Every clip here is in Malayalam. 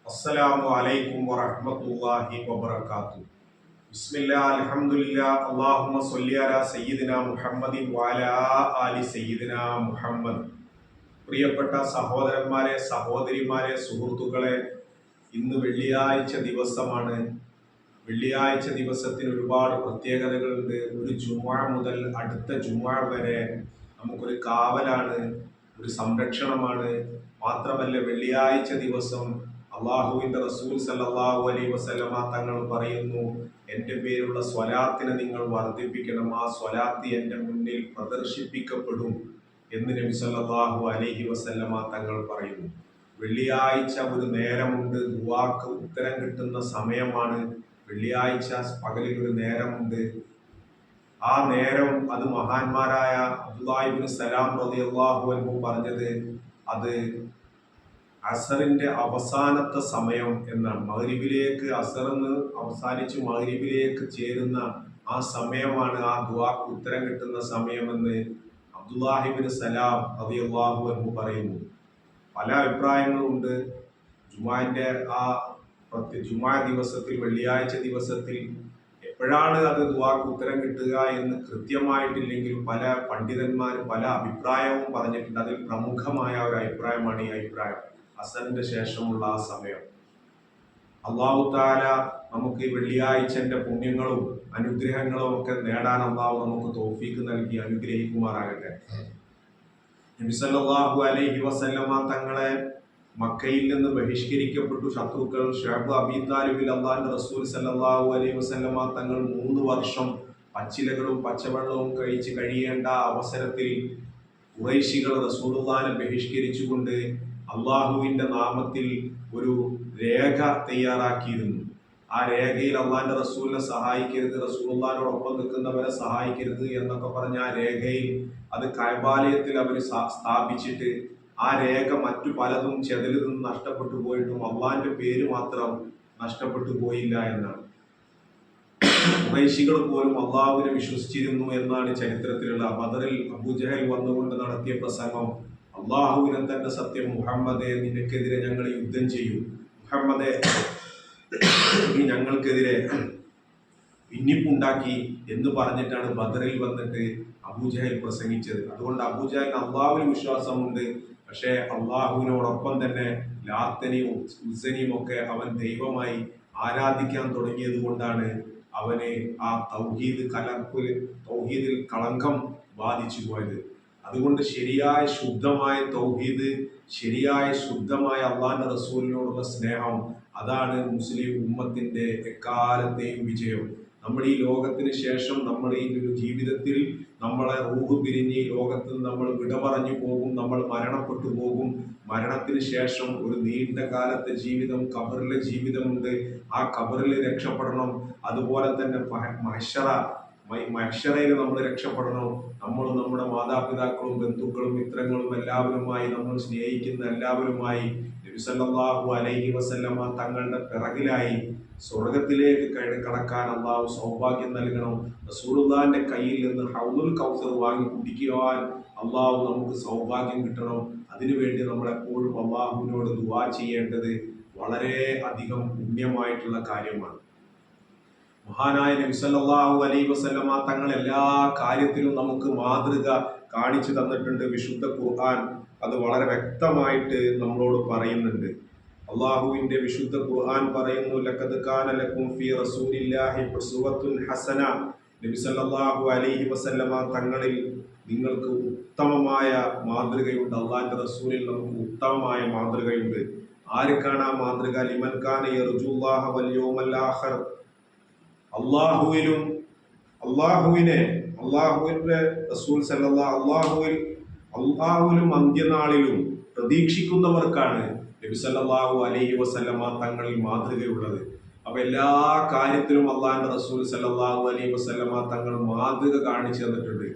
അസ്സലാമു അലൈക്കും വറഹ്മത്തുള്ളാഹി വബറകാതുഹു. ബിസ്മില്ലാ അൽഹംദുലില്ലാ അല്ലാഹുമ്മ സ്വല്ലി അലാ സയ്യിദിനാ മുഹമ്മദിൻ വഅലാ ആലി സയ്യിദിനാ മുഹമ്മദ്. പ്രിയപ്പെട്ട സഹോദരന്മാരെ, സഹോദരിമാരെ, സുഹൃത്തുക്കളെ, ഇന്ന് വെള്ളിയാഴ്ച ദിവസമാണ്. വെള്ളിയാഴ്ച ദിവസത്തിന് ഒരുപാട് പ്രത്യേകതകളുണ്ട്. ഒരു ജുമുഅ മുതൽ അടുത്ത ജുമുഅ വരെ നമുക്കൊരു കാവലാണ്, ഒരു സംരക്ഷണമാണ്. മാത്രമല്ല, വെള്ളിയാഴ്ച ദിവസം അള്ളാഹുവിന്റെ റസൂൽ സല്ലല്ലാഹു അലൈഹി വസല്ലമ തങ്ങൾ പറയുന്നു, എൻ്റെ പേരുള്ള സ്വലാത്തിനെ നിങ്ങൾ വർദ്ധിപ്പിക്കണം, ആ സ്വലാത്ത് എൻ്റെ മുന്നിൽ പ്രദർശിപ്പിക്കപ്പെടും എന്ന് നബി സല്ലല്ലാഹു അലൈഹി വസല്ലമ തങ്ങൾ പറയുന്നു. വെള്ളിയാഴ്ച ഒരു നേരമുണ്ട്, ദുആക്ക് ഉത്തരം കിട്ടുന്ന സമയമാണ്. വെള്ളിയാഴ്ച പകലിൽ ഒരു നേരമുണ്ട്. ആ നേരം അത് മഹാന്മാരായ അബ്ദുല്ലാഹി ഇബ്നു സലാം റളിയല്ലാഹു അൻഹു പറഞ്ഞത് അത് അസറിന്റെ അവസാനത്തെ സമയം എന്നാണ്. മഗ്‌രിബിലേക്ക് അസറിന്ന് അവസാനിച്ച് മഗ്‌രിബിലേക്ക് ചേരുന്ന ആ സമയമാണ് ആ ദുആക്ക് ഉത്തരം കിട്ടുന്ന സമയമെന്ന് അബ്ദുല്ലാഹി ഇബ്നു സലാം റളിയല്ലാഹു അൻഹു പറയുന്നു. പല അഭിപ്രായങ്ങളുണ്ട്. ജുമുഅന്റെ ആ ജുമുഅ ദിവസത്തിൽ, വെള്ളിയാഴ്ച ദിവസത്തിൽ എപ്പോഴാണ് അത് ദുആക്ക് ഉത്തരം കിട്ടുക എന്ന് കൃത്യമായിട്ടില്ലെങ്കിൽ പല പണ്ഡിതന്മാരും പല അഭിപ്രായവും പറഞ്ഞിട്ടുണ്ട്. അതിൽ പ്രമുഖമായ ഒരു അഭിപ്രായമാണ് ഈ അഭിപ്രായം, അസറിന്റെ ശേഷമുള്ള ആ സമയം. അല്ലാഹു തആല നമുക്ക് ഈ വെള്ളിയാഴ്ചന്റെ പുണ്യങ്ങളും അനുഗ്രഹങ്ങളും ഒക്കെ നേടാൻ അല്ലാഹു നമുക്ക് തൗഫീഖ് നൽകി അനുഗ്രഹിക്കുമാറാകട്ടെ. നബി സല്ലല്ലാഹു അലൈഹി വസല്ലമ തങ്ങളെ മക്കയിൽ നിന്ന് ബഹിഷ്കരിക്കപ്പെട്ടു ശത്രുക്കൾ. ഷുഐബ് അബീ താലിബിൽ അല്ലാഹുവിന്റെ റസൂൽ സല്ലല്ലാഹു അലൈഹി വസല്ലമ തങ്ങൾ 3 വർഷം പച്ചിലകളും പച്ചവെള്ളവും കഴിച്ച് കഴിയേണ്ട അവസരത്തിൽ ഖുറൈശികൾ റസൂലുള്ളാഹിനെ ബഹിഷ്കരിച്ചുകൊണ്ട് അള്ളാഹുവിന്റെ നാമത്തിൽ ഒരു രേഖ തയ്യാറാക്കിയിരുന്നു. ആ രേഖയിൽ അള്ളാഹിന്റെ റസൂലിനെ സഹായിക്കരുത്, റസൂലുള്ളാഹിനോടൊപ്പം നിൽക്കുന്നവരെ സഹായിക്കരുത് എന്നൊക്കെ പറഞ്ഞ ആ രേഖയിൽ അത് കഅബാലയത്തിൽ അവർ സ്ഥാപിച്ചിട്ട് ആ രേഖ മറ്റു പലതും ചെതലിൽ നിന്ന് നഷ്ടപ്പെട്ടു പോയിട്ടും അള്ളാഹിന്റെ പേര് മാത്രം നഷ്ടപ്പെട്ടു പോയില്ല എന്നാണ്. ഖുറൈശികൾ പോലും അള്ളാഹുവിനെ വിശ്വസിച്ചിരുന്നു എന്നാണ് ചരിത്രത്തിലുള്ള. ബദറിൽ അബൂജഹൽ വന്നുകൊണ്ട് നടത്തിയ പ്രസംഗം, അള്ളാഹുവിനെ തന്നെ സത്യം, മുഹമ്മദെ നിനക്കെതിരെ ഞങ്ങൾ യുദ്ധം ചെയ്യും, മുഹമ്മദെ നീ ഞങ്ങൾക്കെതിരെ ഭിന്നിപ്പുണ്ടാക്കി എന്ന് പറഞ്ഞിട്ടാണ് ബദറിൽ വന്നിട്ട് അബൂജഹൽ പ്രസംഗിച്ചത്. അതുകൊണ്ട് അബൂജഹലിന് അള്ളാഹുവിന് വിശ്വാസമുണ്ട്, പക്ഷേ അള്ളാഹുവിനോടൊപ്പം തന്നെ ലാത്തനെയും ഉസ്സനെയും ഒക്കെ അവൻ ദൈവമായി ആരാധിക്കാൻ തുടങ്ങിയത് കൊണ്ടാണ് അവന് ആ തൗഹീദിൽ കളങ്കം ബാധിച്ചു പോയത്. അതുകൊണ്ട് ശരിയായ ശുദ്ധമായ തൗഹീദ്, ശരിയായ ശുദ്ധമായ അള്ളാഹിന്റെ റസൂലിനോടുള്ള സ്നേഹം, അതാണ് മുസ്ലിം ഉമ്മത്തിന്റെ എക്കാലത്തെയും വിജയം. നമ്മൾ ഈ ലോകത്തിന് ശേഷം നമ്മൾ ഈ ഒരു ജീവിതത്തിൽ നമ്മളെ റൂഹ് പിരിഞ്ഞ് ഈ ലോകത്ത് നമ്മൾ വിട പറഞ്ഞു പോകും, നമ്മൾ മരണപ്പെട്ടു പോകും. മരണത്തിന് ശേഷം ഒരു നീണ്ട കാലത്തെ ജീവിതം, ഖബറിലെ ജീവിതമുണ്ട്. ആ ഖബറിൽ രക്ഷപ്പെടണം. അതുപോലെ തന്നെ മഹ്ശറയിൽ നമ്മൾ രക്ഷപ്പെടണം. നമ്മൾ നമ്മുടെ മാതാപിതാക്കളും ബന്ധുക്കളും മിത്രങ്ങളും എല്ലാവരുമായി, നമ്മൾ സ്നേഹിക്കുന്ന എല്ലാവരുമായി നബി സല്ലല്ലാഹു അലൈഹി വസല്ലമ തങ്ങളുടെ പിറകിലായി സ്വർഗത്തിലേക്ക് കടക്കാൻ അള്ളാഹു സൗഭാഗ്യം നൽകണം. റസൂലുള്ളാഹിന്റെ കയ്യിൽ നിന്ന് ഹൗദുൽ കൗസർ വാങ്ങി കുടിക്കുവാൻ അള്ളാഹു നമുക്ക് സൗഭാഗ്യം കിട്ടണം. അതിനുവേണ്ടി നമ്മൾ എപ്പോഴും അള്ളാഹുവിനോട് ദുആ ചെയ്യേണ്ടത് വളരെ അധികം പുണ്യമായിട്ടുള്ള കാര്യമാണ്. മഹാനായ നബി സല്ലല്ലാഹു അലൈഹി വസല്ലമ തങ്ങൾ എല്ലാ കാര്യത്തിലും നമുക്ക് മാതൃക കാണിച്ചു തന്നിട്ടുണ്ട്. വിശുദ്ധ ഖുർആൻ അത് വളരെ വ്യക്തമായിട്ട് നമ്മളോട് പറയുന്നുണ്ട്. അള്ളാഹുവിന്റെ വിശുദ്ധ ഖുർആൻ പറയുന്നു, ലഖദ് കാന ലക്കും ഫീ റസൂലില്ലാഹി ഉസ്വത്തുൻ ഹസന. നബി സല്ലല്ലാഹു അലൈഹി വസല്ലമ തങ്ങളിൽ നിങ്ങൾക്ക് ഉത്തമമായ മാതൃകയുണ്ട്. അള്ളാഹിന്റെ റസൂലിൽ നമുക്ക് ഉത്തമമായ മാതൃകയുണ്ട്. ആർക്കാണ് ആ മാതൃക? ലിമൻ കാന യർജുല്ലാഹ വൽ യൗമൽ ആഖിർ. അള്ളാഹുവിന്റെ റസൂൽ അള്ളാഹുവിലും അന്ത്യനാളിലും പ്രതീക്ഷിക്കുന്നവർക്കാണ് നബി സല്ലല്ലാഹു അലൈഹി വസല്ലമ തങ്ങളിൽ മാതൃകയുള്ളത്. അപ്പൊ എല്ലാ കാര്യത്തിലും അള്ളാഹിന്റെ റസൂൽ സല്ലല്ലാഹു അലൈഹി വസല്ലമ തങ്ങൾ മാതൃക കാണിച്ചു തന്നിട്ടുണ്ട്.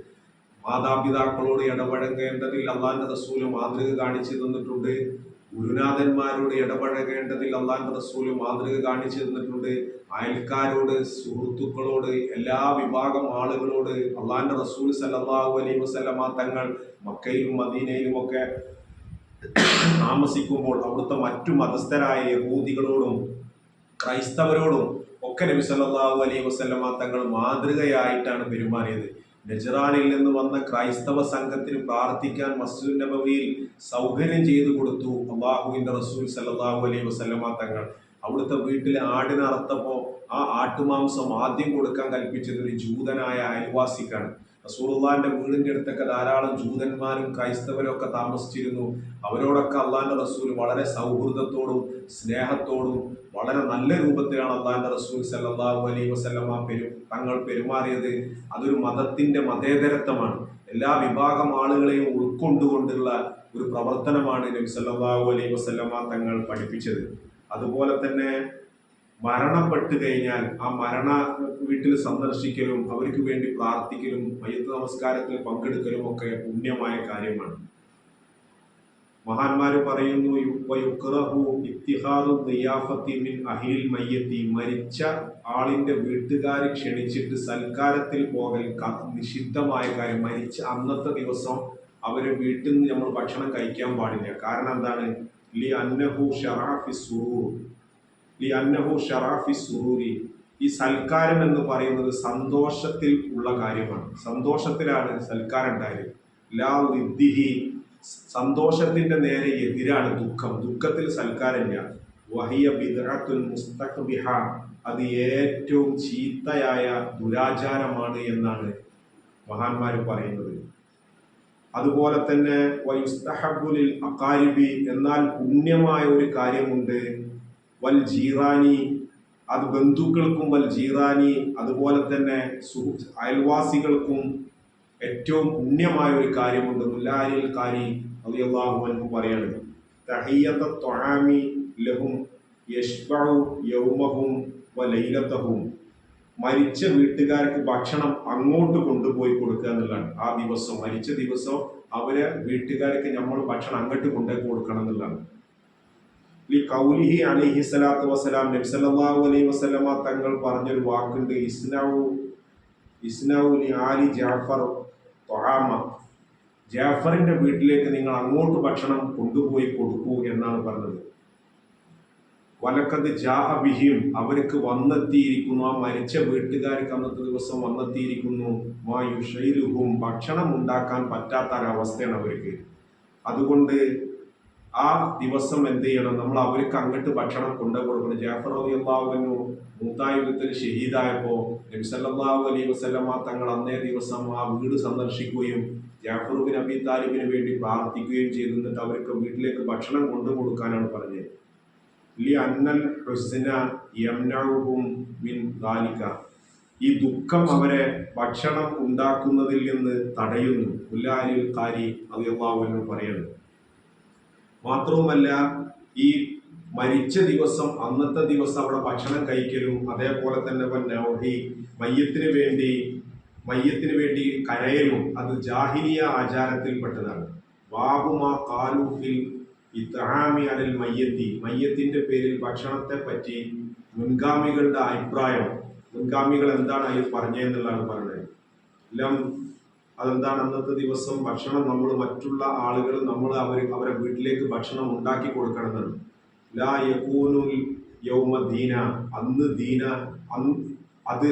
മാതാപിതാക്കളോട് ഇടപഴകേണ്ടതിൽ അള്ളാഹിന്റെ റസൂൽ മാതൃക കാണിച്ചു തന്നിട്ടുണ്ട്. ഗുരുനാഥന്മാരോട് ഇടപഴകേണ്ടതിൽ അള്ളാഹിന്റെ റസൂൽ മാതൃക കാണിച്ചു തന്നിട്ടുണ്ട്. അയൽക്കാരോട്, സുഹൃത്തുക്കളോട്, എല്ലാ വിഭാഗം ആളുകളോട് അള്ളാഹിന്റെ റസൂൽ സല്ലല്ലാഹു അലൈഹി വസല്ലമ തങ്ങൾ മക്കയിലും മദീനയിലും ഒക്കെ താമസിക്കുമ്പോൾ അവിടുത്തെ മറ്റു മതസ്ഥരായ യഹൂദികളോടും ക്രൈസ്തവരോടും ഒക്കെ നബി സല്ലല്ലാഹു അലൈഹി വസല്ലമ തങ്ങൾ മാതൃകയായിട്ടാണ് പെരുമാറിയത്. നജ്റാനിൽ നിന്ന് വന്ന ക്രൈസ്തവ സംഘത്തിന് പ്രാർത്ഥിക്കാൻ മസ്ജിദുൻ നബവിയിൽ സൗകര്യം ചെയ്തു കൊടുത്തു അള്ളാഹുവിന്റെ റസൂൽ സല്ലല്ലാഹു അലൈഹി വസല്ലമ തങ്ങൾ. അവിടുത്തെ വീട്ടിൽ ആടിനെ അറുത്തപ്പോൾ ആ ആട്ടുമാംസം ആദ്യം കൊടുക്കാൻ കൽപ്പിച്ചത് ഒരു ജൂതനായ അയൽവാസിക്കാണ്. റസൂലുള്ളാഹിന്റെ വീടിന്റെ അടുത്തൊക്കെ ധാരാളം ജൂതന്മാരും ക്രൈസ്തവരും ഒക്കെ താമസിച്ചിരുന്നു. അവരോടൊക്കെ അള്ളാഹിന്റെ റസൂൽ വളരെ സൗഹൃദത്തോടും സ്നേഹത്തോടും വളരെ നല്ല രൂപത്തിലാണ് അള്ളാഹിന്റെ റസൂൽ സല്ലല്ലാഹു അലൈഹി വസല്ലമ തങ്ങൾ പെരുമാറിയത്. അതൊരു മതത്തിന്റെ മതേതരത്വമാണ്. എല്ലാ വിഭാഗം ആളുകളെയും ഉൾക്കൊണ്ടുകൊണ്ടുള്ള ഒരു പ്രവർത്തനമാണ് നബി സല്ലല്ലാഹു അലൈഹി വസല്ലമ തങ്ങൾ പഠിപ്പിച്ചത്. അതുപോലെ തന്നെ മരണപ്പെട്ടു കഴിഞ്ഞാൽ ആ മരണ വീട്ടിൽ സന്ദർശിക്കലും അവർക്ക് വേണ്ടി പ്രാർത്ഥിക്കലും മയ്യത്ത് നമസ്കാരത്തിൽ പങ്കെടുക്കലും ഒക്കെ പുണ്യമായ കാര്യമാണ്. മഹാന്മാര് പറയുന്നു, മരിച്ച ആളിന്റെ വീട്ടുകാർ ക്ഷണിച്ചിട്ട് സൽക്കാരത്തിൽ പോകൽ നിഷിദ്ധമായ കാര്യം. മരിച്ച അന്നത്തെ ദിവസം അവരെ വീട്ടിൽ നിന്ന് നമ്മൾ ഭക്ഷണം കഴിക്കാൻ പാടില്ല. കാരണം എന്താണ്? ഈ സൽക്കാരം എന്ന് പറയുന്നത് സന്തോഷത്തിൽ ഉള്ള കാര്യമാണ്. സന്തോഷത്തിലാണ് സൽക്കാരം ഉണ്ടായത്. സന്തോഷത്തിന്റെ നേരെ എതിരാണ് ദുഃഖം. ദുഃഖത്തിൽ സൽക്കാരമില്ല. വഹിയ ബിദ്അത്തുൻ മുസ്തഖ്ബിഹ, അത് ഏറ്റവും ചീത്തയായ ദുരാചാരമാണ് എന്നാണ് മഹാന്മാർ പറയുന്നത്. അതുപോലെ തന്നെ വയുസ്തഹബ്ബുലിൽ അഖാരിബി, എന്നാൽ പുണ്യമായ ഒരു കാര്യമുണ്ട്. വൽ ജീറാനി, അത് ബന്ധുക്കൾക്കും, വൽ ജീറാനി, അതുപോലെ തന്നെ അയൽവാസികൾക്കും ഏറ്റവും പുണ്യമായ ഒരു കാര്യമുണ്ട്. മുല്ലാരിൽ കാരി റളിയല്ലാഹു അൻഹു പറയുന്നത്, തഹിയ്യത ത്വആമി ലഹും യശ്ബഉ യൗമഹും വലൈലതഹും, മരിച്ച വീട്ടുകാർക്ക് ഭക്ഷണം അങ്ങോട്ട് കൊണ്ടുപോയി കൊടുക്കുക എന്നുള്ളതാണ്. ആ ദിവസം, മരിച്ച ദിവസം അവരെ വീട്ടുകാർക്ക് നമ്മൾ ഭക്ഷണം അങ്ങോട്ട് കൊണ്ടുപോയി കൊടുക്കണം എന്നുള്ളതാണ്. ഈ കൗലിഹി അലൈഹി സ്വലാത്തു വസ്സലാം, നബി സല്ലല്ലാഹു അലൈഹി വസല്ലമ തങ്ങൾ പറഞ്ഞൊരു വാക്കുണ്ട്, ഇസ്നഉ ലി ആലി ജഅഫർ ത്വആമ, ജാഫറിന്റെ വീട്ടിലേക്ക് നിങ്ങൾ അങ്ങോട്ട് ഭക്ഷണം കൊണ്ടുപോയി കൊടുക്കൂ എന്നാണ് പറഞ്ഞത്. വലക്കത് ജാഅ ബിഹിം, അവർക്ക് വന്നെത്തിയിരിക്കുന്നു, ആ മരിച്ച വീട്ടുകാർക്ക് അന്നത്തെ ദിവസം വന്നെത്തിയിരിക്കുന്നു. മാ യുശൈലുഹും, ഭക്ഷണം ഉണ്ടാക്കാൻ പറ്റാത്തൊരവസ്ഥയാണ് അവർക്ക്. അതുകൊണ്ട് ആ ദിവസം എന്ത് ചെയ്യണം? നമ്മൾ അവർക്ക് അങ്ങോട്ട് ഭക്ഷണം കൊണ്ടു കൊടുക്കണം. ജാഫർ റളിയല്ലാഹു അൻഹു മൂത്താ യുദ്ധത്തിൽ ഷഹീദായപ്പോൾ നബി സല്ലല്ലാഹു അലൈഹി വസല്ലമ തങ്ങൾ അന്നേ ദിവസം ആ വീട് സന്ദർശിക്കുകയും ജാഫർ ബിൻ അബി താലിബിന് വേണ്ടി പ്രാർത്ഥിക്കുകയും ചെയ്തു. എന്നിട്ട് അവർക്ക് വീട്ടിലേക്ക് ഭക്ഷണം കൊണ്ടു കൊടുക്കാനാണ് പറഞ്ഞത്. ലിഅന്നൽ ഹുസ്ന യംനഉഹും മിൻ ദാലിക, ഈ ദുഃഖം അവരെ ഭക്ഷണം ഉണ്ടാക്കുന്നതിൽ നിന്ന് തടയുന്നു. മുല്ലാലിൽ ഖാരി റളിയല്ലാഹു അൻഹു പറയുന്നു. മാത്രവുമല്ല, ഈ മരിച്ച ദിവസം അന്നത്തെ ദിവസം അവിടെ ഭക്ഷണം കഴിക്കലും അതേപോലെ തന്നെ മയ്യത്തിന് വേണ്ടി കരയലും അത് ജാഹിലിയ ആചാരത്തിൽപ്പെട്ടതാണ്. ബാബുമാ ഖാലൂഫിൽ ഇത്ആമി അലൽ മയ്യത്തി, മയ്യത്തിന്റെ പേരിൽ ഭക്ഷണത്തെ പറ്റി മുൻഗാമികളുടെ അഭിപ്രായം, മുൻഗാമികൾ എന്താണ് അതിൽ പറഞ്ഞതെന്നുള്ളതാണ് പറഞ്ഞത്. അതെന്താണ്? അന്നത്തെ ദിവസം ഭക്ഷണം നമ്മൾ മറ്റുള്ള ആളുകൾ അവരെ വീട്ടിലേക്ക് ഭക്ഷണം ഉണ്ടാക്കി കൊടുക്കണമെന്നാണ്. ലാ യകൂനുൽ യൗമ ദീന, അന്ന് ദീന, അത്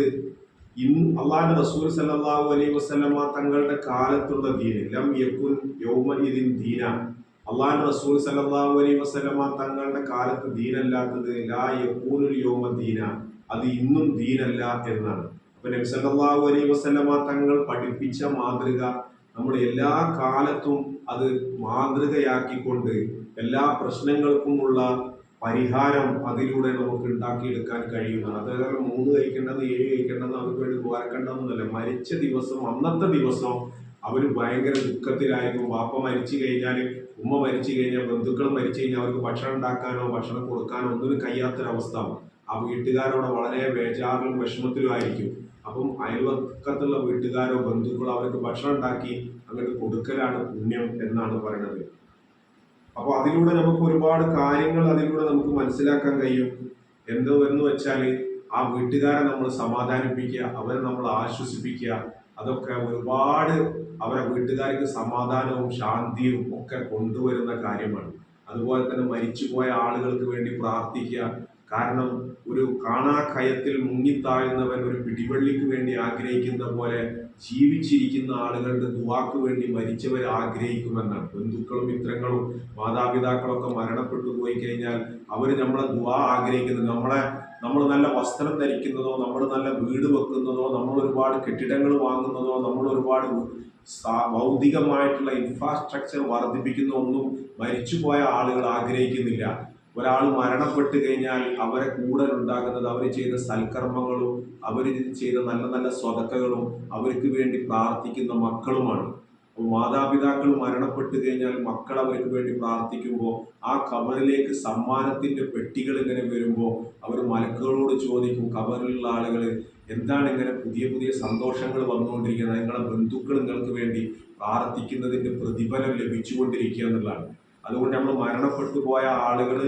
അള്ളാഹുവിന്റെ റസൂൽ സല്ലല്ലാഹു അലൈഹി വസല്ലമ തങ്ങളുടെ കാലത്തുള്ള ദീന്. ലം യകുൻ യൗമ ഇദിൻ ദീന, അള്ളാഹുവിന്റെ റസൂൽ സല്ലല്ലാഹു അലൈഹി വസല്ലമ തങ്ങളുടെ കാലത്ത് ദീനല്ലാത്തത് ലാ യകൂനുൽ യൗമ ദീന, അത് ഇന്നും ദീനല്ല എന്നാണ്. അപ്പൊ നബി സല്ലല്ലാഹു അലൈഹി വസല്ലമ തങ്ങൾ പഠിപ്പിച്ച മാതൃക നമ്മൾ എല്ലാ കാലത്തും അത് മാതൃകയാക്കിക്കൊണ്ട് എല്ലാ പ്രശ്നങ്ങൾക്കുമുള്ള പരിഹാരം അതിലൂടെ നമുക്ക് ഉണ്ടാക്കിയെടുക്കാൻ കഴിയുന്നതാണ്. അതേപോലെ 3 കഴിക്കേണ്ടത് 7 കഴിക്കേണ്ടത് അവർക്ക് വേണ്ടി പോരാക്കേണ്ടതെന്നല്ല. മരിച്ച ദിവസം, അന്നത്തെ ദിവസം അവർ ഭയങ്കര ദുഃഖത്തിലായിരിക്കും. വാപ്പ മരിച്ചു കഴിഞ്ഞാൽ, ഉമ്മ മരിച്ചു കഴിഞ്ഞാൽ, ബന്ധുക്കൾ മരിച്ചു കഴിഞ്ഞാൽ അവർക്ക് ഭക്ഷണം ഉണ്ടാക്കാനോ ഭക്ഷണം കൊടുക്കാനോ ഒന്നിനും കഴിയാത്തൊരവസ്ഥ. ആ വീട്ടുകാരോട് വളരെ ബേജാറിലും വിഷമത്തിലും ആയിരിക്കും. അപ്പം അയൽവക്കത്തുള്ള വീട്ടുകാരോ ബന്ധുക്കളോ അവർക്ക് ഭക്ഷണം ഉണ്ടാക്കി അങ്ങോട്ട് കൊടുക്കലാണ് പുണ്യം എന്നാണ് പറയുന്നത്. അപ്പോൾ അതിലൂടെ നമുക്ക് ഒരുപാട് കാര്യങ്ങൾ അതിലൂടെ നമുക്ക് മനസ്സിലാക്കാൻ കഴിയും. എന്ന് വെച്ചാൽ ആ വീട്ടുകാരെ നമ്മൾ സമാധാനിപ്പിക്കുക, അവരെ നമ്മൾ ആശ്വസിപ്പിക്കുക, അതൊക്കെ ഒരുപാട് അവരെ വീട്ടുകാർക്ക് സമാധാനവും ശാന്തിയും ഒക്കെ കൊണ്ടുവരുന്ന കാര്യമാണ്. അതുപോലെ തന്നെ മരിച്ചുപോയ ആളുകൾക്ക് വേണ്ടി പ്രാർത്ഥിക്കുക. കാരണം ഒരു കാണാക്കയത്തിൽ മുങ്ങിത്താഴുന്നവൻ ഒരു പിടിവള്ളിക്ക് വേണ്ടി ആഗ്രഹിക്കുന്ന പോലെ ജീവിച്ചിരിക്കുന്ന ആളുകളുടെ ദുആക്ക് വേണ്ടി മരിച്ചവർ ആഗ്രഹിക്കുമെന്നാണ്. ബന്ധുക്കളും മിത്രങ്ങളും മാതാപിതാക്കളും ഒക്കെ മരണപ്പെട്ടു പോയി കഴിഞ്ഞാൽ അവർ നമ്മളെ ദുആ ആഗ്രഹിക്കുന്നത്, നമ്മൾ നല്ല വസ്ത്രം ധരിക്കുന്നതോ, നമ്മൾ നല്ല വീട് വെക്കുന്നതോ, നമ്മൾ ഒരുപാട് കെട്ടിടങ്ങൾ വാങ്ങുന്നതോ, നമ്മൾ ഒരുപാട് ഭൗതികമായിട്ടുള്ള ഇൻഫ്രാസ്ട്രക്ചർ വർദ്ധിപ്പിക്കുന്ന ഒന്നും മരിച്ചുപോയ ആളുകൾ ആഗ്രഹിക്കുന്നില്ല. ഒരാൾ മരണപ്പെട്ട് കഴിഞ്ഞാൽ അവരെ കൂടെ ഉണ്ടാകുന്നത് അവർ ചെയ്ത സൽക്കർമ്മങ്ങളും അവർ ചെയ്ത നല്ല നല്ല സ്വതക്കകളും അവർക്ക് വേണ്ടി പ്രാർത്ഥിക്കുന്ന മക്കളുമാണ്. മാതാപിതാക്കൾ മരണപ്പെട്ട് കഴിഞ്ഞാൽ മക്കൾ അവർക്ക് വേണ്ടി പ്രാർത്ഥിക്കുമ്പോൾ ആ ഖബറിലേക്ക് സമ്മാനത്തിന്റെ പെട്ടികൾ ഇങ്ങനെ വരുമ്പോൾ അവർ മലക്കുകളോട് ചോദിക്കും, ഖബറിലുള്ള ആളുകൾ എന്താണ് ഇങ്ങനെ പുതിയ പുതിയ സന്തോഷങ്ങൾ വന്നുകൊണ്ടിരിക്കുന്നത്, നിങ്ങളെ ബന്ധുക്കൾ നിങ്ങൾക്ക് വേണ്ടി പ്രാർത്ഥിക്കുന്നതിന്റെ പ്രതിഫലം ലഭിച്ചുകൊണ്ടിരിക്കുക എന്നുള്ളതാണ്. അതുകൊണ്ട് നമ്മൾ മരണപ്പെട്ടു പോയ ആളുകൾ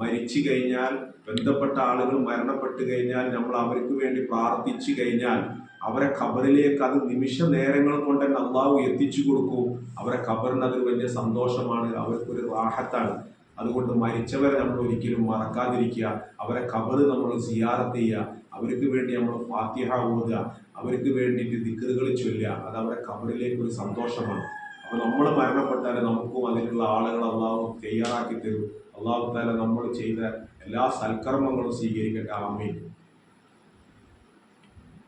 മരിച്ചു കഴിഞ്ഞാൽ, ബന്ധപ്പെട്ട ആളുകൾ മരണപ്പെട്ടു കഴിഞ്ഞാൽ നമ്മൾ അവർക്ക് വേണ്ടി പ്രാർത്ഥിച്ചു കഴിഞ്ഞാൽ അവരെ ഖബറിലേക്ക് അത് നിമിഷ നേരങ്ങൾ കൊണ്ട് തന്നെ അള്ളാഹു എത്തിച്ചു കൊടുക്കും. അവരെ ഖബറിന് അതൊരു വലിയ സന്തോഷമാണ്, അവർക്കൊരു റാഹത്താണ്. അതുകൊണ്ട് മരിച്ചവരെ നമ്മൾ ഒരിക്കലും മറക്കാതിരിക്കുക. അവരെ ഖബറ് നമ്മൾ സിയാറത്ത് ചെയ്യുക, അവർക്ക് വേണ്ടി നമ്മൾ ഫാത്തിഹ ഓതുക, അവർക്ക് വേണ്ടിയിട്ട് ദിക്റുകൾ ചൊല്ലുക. അത് അവരെ ഖബറിലേക്ക് ഒരു സന്തോഷമാണ്. അപ്പോൾ നമ്മൾ മരണപ്പെട്ടാൽ നമുക്കും അതിനുള്ള ആളുകൾ അള്ളാഹു തയ്യാറാക്കി തരും. അള്ളാഹു താല നമ്മൾ ചെയ്ത എല്ലാ സൽക്കർമ്മങ്ങളും സ്വീകരിക്കട്ടെ. ആമീൻ.